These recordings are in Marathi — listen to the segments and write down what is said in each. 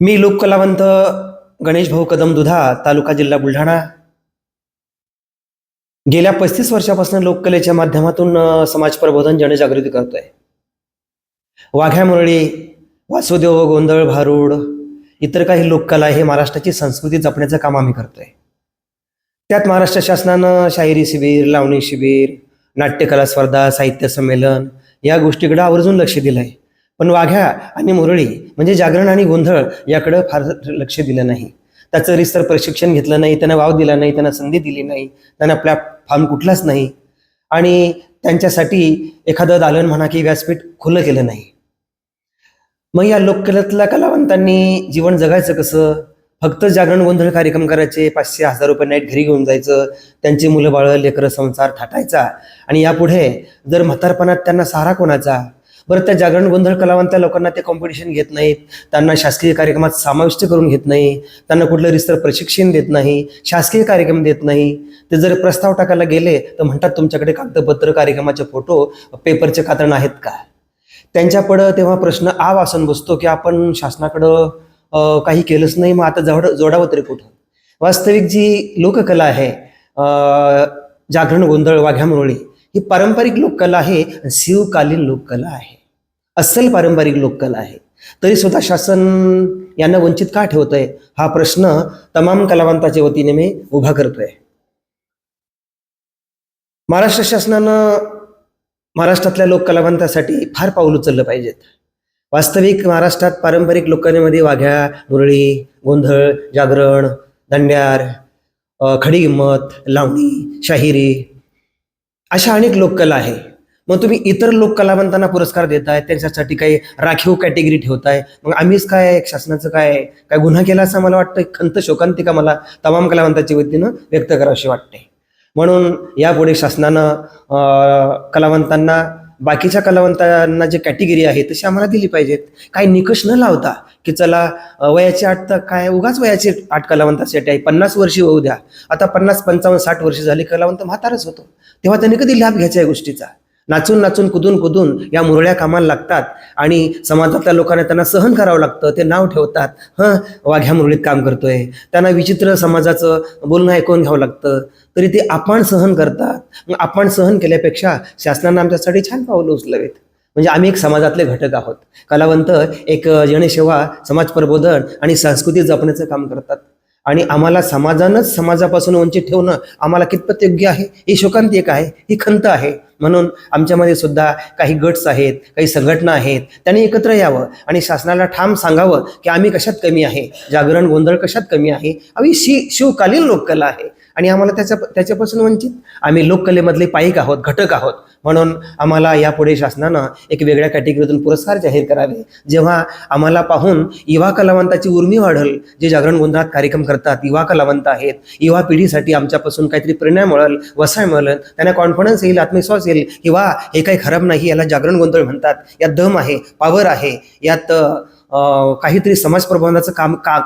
मी लोककलावंत गणेश भाऊ कदम दुधा, तालुका जिल्हा बुलढाणा. गेल्या 35 वर्षापासून लोककलेच्या माध्यमातून समाज प्रबोधन जनजागृती करतोय. वाघ्या मुरळी, वासुदेव, गोंधळ, भारूड, इतर काही लोककला हे महाराष्ट्राची संस्कृती जपण्याचं काम आम्ही करतोय. त्यात महाराष्ट्र शासनानं शाहिरी शिबिर, लावणी शिबिर, नाट्यकला स्पर्धा, साहित्य संमेलन या गोष्टीकडे आवर्जून लक्ष दिलंय. पण वाघ्या आणि मुरळी म्हणजे जागरण आणि गोंधळ याकडे फार लक्ष दिलं नाही. त्याचं रिसर प्रशिक्षण घेतलं नाही, त्यांना वाव दिला नाही, त्यांना संधी दिली नाही, त्यांना प्लॅटफॉर्म कुठलाच नाही आणि त्यांच्यासाठी एखादं दालन म्हणा की व्यासपीठ खुलं केलं नाही. मग या लोककलेतल्या कलावंतांनी जीवन जगायचं कसं? फक्त जागरण गोंधळ कार्यक्रम करायचे, 500-1000 रुपये नाईट घरी घेऊन जायचं, त्यांची मुलं बाळं लेकरं संसार थाटायचा आणि यापुढे जर म्हातारपणात त्यांना सहारा कोणाचा? बरं, त्या जागरण गोंधळ कलावंत लोकांना ते कॉम्पिटिशन घेत नाहीत, त्यांना शासकीय कार्यक्रमात समाविष्ट करून घेत नाही, त्यांना कुठलं रिसर प्रशिक्षण देत नाही, शासकीय कार्यक्रम देत नाही. ते जर प्रस्ताव टाकायला गेले तर म्हणतात तुमच्याकडे कागदपत्र, कार्यक्रमाचे फोटो, पेपरचे कात्रण आहेत का? त्यांच्यापुढं तेव्हा प्रश्न आ वासून बसतो की आपण शासनाकडं काही केलंच नाही, मग आता जोडावं तरी कुठं? वास्तविक जी लोककला आहे, जागरण गोंधळ, वाघ्या मुरळी, ही पारंपरिक लोककला आहे, शिवकालीन लोककला आहे, अस्सल पारंपरिक लोककला आहे. तरी सुद्धा शासन यांना वंचित का ठेवतंय हा प्रश्न तमाम कलावंताच्या वतीने मी उभा करतोय. महाराष्ट्र शासनानं महाराष्ट्रातल्या लोककलावंतासाठी फार पाऊल उचललं पाहिजेत. वास्तविक महाराष्ट्रात पारंपरिक लोककलेमध्ये वाघ्या, मुरळी, गोंधळ, जागरण, दांड्यार, खडी गंमत, लावणी, शाहिरी अशा अनेक लोककला आहे. मग तुम्ही इतर लोककलावंतांना पुरस्कार देताय, त्यांच्यासाठी काही राखीव कॅटेगरी ठेवताय. मग आम्हीच काय शासनाचं काय गुन्हा केला असं मला वाटतं. खंत शोकांतिका मला तमाम कलावंताच्या वतीनं व्यक्त करावीशी वाटते. म्हणून यापुढे शासनानं कलावंतांना, बाकीच्या कलावंतांना जे कॅटेगरी आहे तशी आम्हाला दिली पाहिजेत. काही निकष न लावता की चला वयाची अट तर काय उगाच वयाची अट कलावंतासाठी आहे, 50 वर्षी होऊ द्या. आता 50, 55, 60 वर्ष झाली, कलावंत म्हातारच होतो, तेव्हा त्यांनी कधी लाभ घ्यायचा या गोष्टीचा? नाचून नाचून कुदून कुदून या मुरळ्या कामाला लागतात आणि समाजातल्या लोकांना त्यांना सहन करावं लागतं. ते नाव ठेवतात, वाघ्या मुरळीत काम करतोय, त्यांना विचित्र समाजाचं बोलणं ऐकून घ्यावं लागतं, तरी ते आपण सहन करतात. मग आपण सहन केल्यापेक्षा शासनानं आमच्यासाठी छान पावलं उचलावीत. म्हणजे आम्ही एक समाजातले घटक आहोत. कलावंत एक जनसेवा, समाज प्रबोधन आणि संस्कृती जपण्याचं काम करतात आणि आम्हाला समाजापासून वंचित ठेवणं आम्हाला कितपत योग्य आहे ही शोकांतिका आहे, ही खंत आहे. म्हणून आमच्यामध्ये सुद्धा काही गट्स आहेत, काही संघटना आहेत, त्यांनी एकत्र यावं आणि शासनाला ठाम सांगावं की आम्ही कशात कमी आहे, जागरण गोंधळ कशात कमी आहे, आम्ही शिवकालीन लोककला आहे आणि आम्हाला त्याच्यापासून वंचित. आम्ही लोककलेमधले पाईक आहोत, घटक आहोत. म्हणून आम्हाला यापुढे शासनानं एक वेगळ्या कॅटेगरीतून पुरस्कार जाहीर करावे. जेव्हा आम्हाला पाहून युवा कलावंताची उर्मी वाढल, जे जागरण गोंधळात कार्यक्रम करतात, युवा कलावंत आहेत, युवा पिढीसाठी आमच्यापासून काहीतरी प्रेरणा मिळेल, वसाय मिळेल, त्यांना कॉन्फिडन्स येईल, आत्मविश्वास येईल की वा हे काही खराब नाही, याला जागरण गोंधळ म्हणतात, यात दम आहे, पॉवर आहे, यात काहीतरी समाज प्रबोधनाचं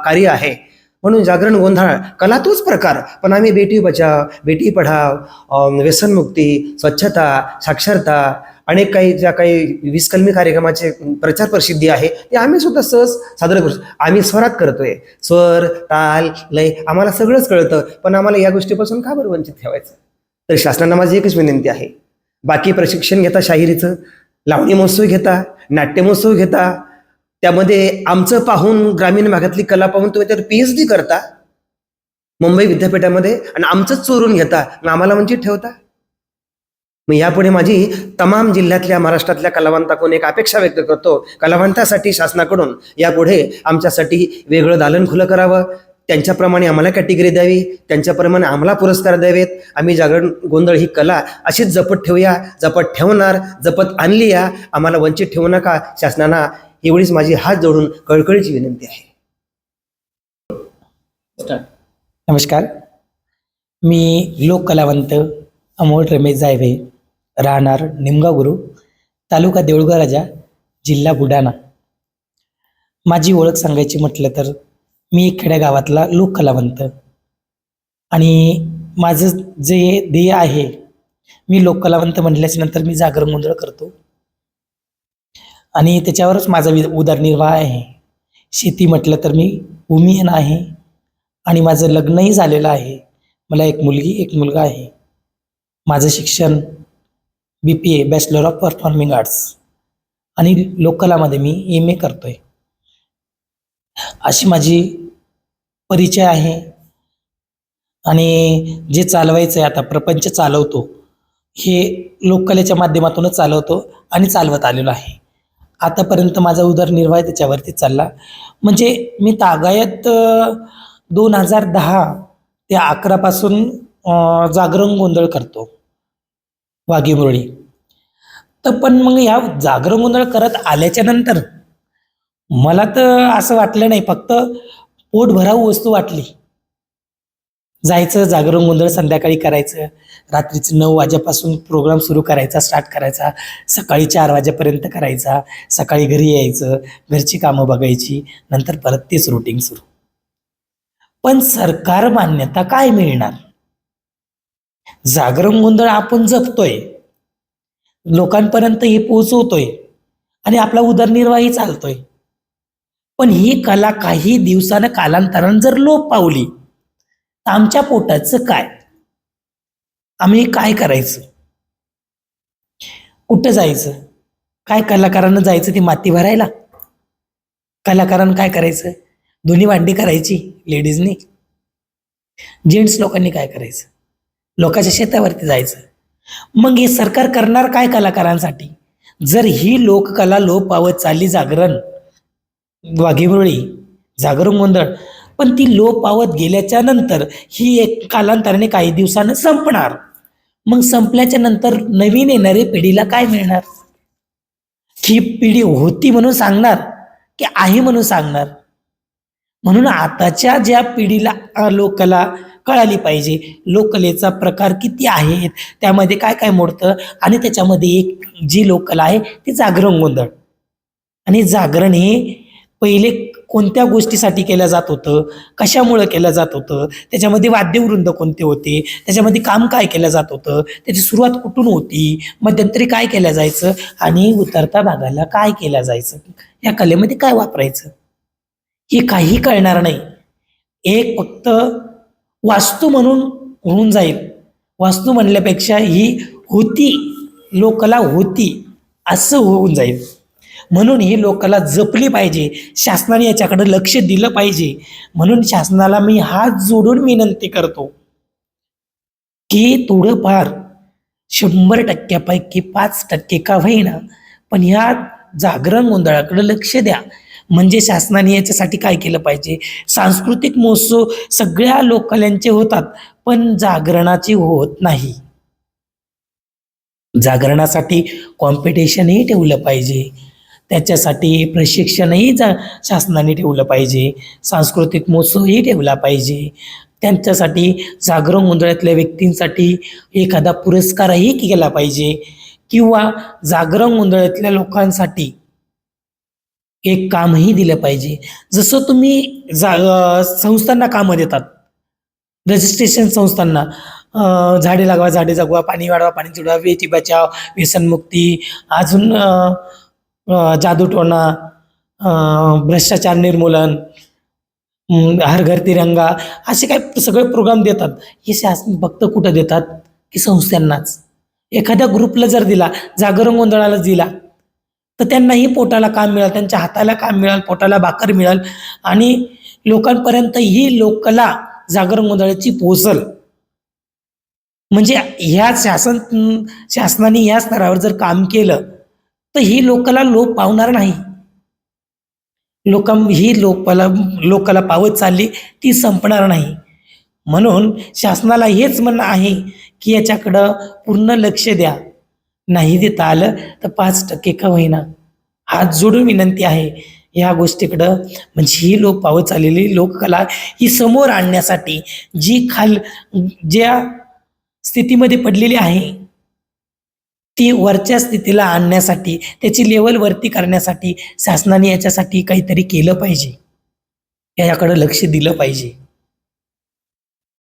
कार्य आहे. म्हणून जागरण गोंधळ कला तोच प्रकार, पण आम्ही बेटी बचाव, बेटी पढाव, व्यसनमुक्ती, स्वच्छता, साक्षरता, अनेक काही ज्या काही विस्कलमी कार्यक्रमाचे प्रचार प्रसिद्धी आहे ते आम्ही सुद्धा सहज सादर करू. आम्ही स्वरात करतोय, स्वर, ताल, लय आम्हाला सगळंच कळतं, पण आम्हाला या गोष्टीपासून का बरं वंचित ठेवायचं? तर शासनाला माझी एकच विनंती आहे, बाकी प्रशिक्षण घेता, शाहिरीचं लावणी महोत्सव घेता, नाट्य महोत्सव घेता, त्यामध्ये आमचं पाहून, ग्रामीण भागातली कला पाहून तुम्ही त्यावर PhD करता मुंबई विद्यापीठामध्ये आणि आमचंच चोरून घेता, मग आम्हाला वंचित ठेवता. मग यापुढे माझी तमाम जिल्ह्यातल्या, महाराष्ट्रातल्या कलावंताकडून एक अपेक्षा व्यक्त करतो, कलावंतासाठी शासनाकडून यापुढे आमच्यासाठी वेगळं दालन खुलं करावं, त्यांच्याप्रमाणे आम्हाला कॅटेगरी द्यावी, त्यांच्याप्रमाणे आम्हाला पुरस्कार द्यावेत. आम्ही जागरण गोंधळ ही कला अशीच जपत ठेवूया, जपत ठेवणार, जपत आणली या. आम्हाला वंचित ठेवू नका. शासनाला एवढीच माझी हात जोडून कळकळीची विनंती आहे. नमस्कार, मी लोककलावंत अमोल रमेश जायवे, राहणार निमगाव गुरु, तालुका देऊळगाव राजा, जिल्हा बुलढाणा. माझी ओळख सांगायची म्हटलं तर मी एक खेड्यागावातला लोककलावंत आणि माझं जे ध्येय आहे, मी लोककलावंत म्हटल्याच्या नंतर मी जागरण गोंधळ करतो. आणि त्याच्यावरच माझा उदरनिर्वाह आहे. शेती म्हटलं तर मी भूमिहीन आहे आणि माझं लग्नही झालेलं आहे. मला एक मुलगी एक मुलगा आहे. माझं शिक्षण BPA bachelor of performing arts आणि लोककलामध्ये मी MA करतोय. अशी माझी परिचय आहे. आणि जे चालवायचं आहे आता प्रपंच चालवतो हे लोककलेच्या माध्यमातूनच चालवतो आणि चालवत आलेलो आहे. आतापर्यंत माझा उदरनिर्वाह त्याच्यावरती चालला. म्हणजे मी तागायत 2010 ते 11 पासून जागरण गोंधळ करतो वाघी मुरळी. तर पण मग या जागरण गोंधळ करत आल्याच्या नंतर मला तर असं वाटलं नाही, फक्त पोटभराऊ वस्तू वाटली. जायचं जागरण गोंधळ संध्याकाळी करायचं, रात्रीचं 9 वाजेपासून प्रोग्राम सुरू करायचा, स्टार्ट करायचा, सकाळी 4 वाजेपर्यंत करायचा, सकाळी घरी यायचं, घरची कामं बघायची, नंतर परत तेच रुटीन सुरू. पण सरकार मान्यता काय मिळणार? जागरण गोंधळ आपण जपतोय, लोकांपर्यंत हे पोहोचवतोय आणि आपला उदरनिर्वाहही चालतोय. पण ही कला काही दिवसानं कालांतरानं जर लोप पावली तर आमच्या पोटाचं काय? आम्ही काय करायचं? कुठं जायचं? काय कलाकारांना जायचं ती माती भरायला? कलाकारांना काय करायचं? धुणी भांडी करायची लेडीजनी. जेंट्स लोकांनी काय करायचं? लोकांच्या शेतावरती जायचं. मग हे सरकार करणार काय कलाकारांसाठी? जर ही लोककला लोप पावत चालली, जागरण वाघीमुरळी जागरण गोंधळ, पण ती लोप पावत गेल्याच्या नंतर ही एक कालांतराने काही दिवसानं संपणार. मग संपल्याच्या नंतर नवीन येणाऱ्या पिढीला काय मिळणार? ही पिढी होती म्हणून सांगणार की आहे म्हणून सांगणार? म्हणून आताच्या ज्या पिढीला लोककला कळाली पाहिजे, लोककलेचा प्रकार किती आहेत, त्यामध्ये काय काय मोडतं, आणि त्याच्यामध्ये एक जी लोककला आहे ती जागरण गोंधळ. आणि जागरण हे पहिले कोणत्या गोष्टीसाठी केलं जात होतं, कशामुळं केलं जात होतं, त्याच्यामध्ये वाद्यवृंद कोणते होते, त्याच्यामध्ये काम काय केलं जात होतं, त्याची सुरुवात कुठून होती, मध्यंतरी काय केलं जायचं आणि उतरता भागाला काय केलं जायचं, या कलेमध्ये काय वापरायचं, हे काही कळणार नाही. एक फक्त वास्तू म्हणून होऊन जाईल. वास्तू म्हणल्यापेक्षा ही होती, लोककला होती असं होऊन जाईल. म्हणून ही लोककला जपली पाहिजे, शासनाने याच्याकडे लक्ष दिलं पाहिजे. म्हणून शासनाला मी हात जोडून विनंती करतो की थोडंफार 100% 5% का होईना, पण ह्या जागरण गोंधळाकडे लक्ष द्या. म्हणजे शासनाने याच्यासाठी काय केलं पाहिजे? सांस्कृतिक महोत्सव सगळ्या लोककलांचे होतात, पण जागरणाचे होत नाही. जागरणासाठी कॉम्पिटिशनही ठेवलं पाहिजे, त्याच्यासाठी प्रशिक्षणही शासनाने ठेवलं पाहिजे, सांस्कृतिक महोत्सवही ठेवला पाहिजे. त्यांच्यासाठी जागरण गोंधळातल्या व्यक्तींसाठी एखादा पुरस्कारही केला पाहिजे, किंवा जागरण गोंधळातल्या लोकांसाठी एक कामही दिलं पाहिजे. जसं तुम्ही संस्थांना कामं देतात, रजिस्ट्रेशन संस्थांना, झाडे लागवा झाडे जगवा, पाणी वाढवा पाणी जुडवा, बेटी बचाव, व्यसनमुक्ती, अजून जादूटोणा, भ्रष्टाचार निर्मूलन, हर घर तिरंगा, असे काय सगळे प्रोग्राम देतात. हे शासन फक्त कुठं देतात की संस्थांनाच. एखाद्या ग्रुपला जर दिला, जागरण गोंधळालाच दिला, तर त्यांनाही पोटाला काम मिळेल, त्यांच्या हाताला काम मिळेल, पोटाला भाकर मिळेल, आणि लोकांपर्यंत ही लोककला जागरण गोंधळाची पोहोचल. म्हणजे ह्या शासनाने या स्तरावर जर काम केलं तर ही लोककला लोप पावणार नाही. ही लोककला पावत चालली, ती संपणार नाही. म्हणून शासनाला हेच म्हणणं आहे की याच्याकडं पूर्ण लक्ष द्या. नाही देता आलं तर 5% का होईना हात जोडून विनंती आहे ह्या गोष्टीकडं. म्हणजे ही लोप पावत चाललेली लोककला ही समोर आणण्यासाठी, जी ज्या स्थितीमध्ये पडलेली आहे ती वरच्या स्थितीला आणण्यासाठी, त्याची लेवल वरती करण्यासाठी शासनाने याच्यासाठी काहीतरी केलं पाहिजे, याच्याकडे लक्ष दिलं पाहिजे.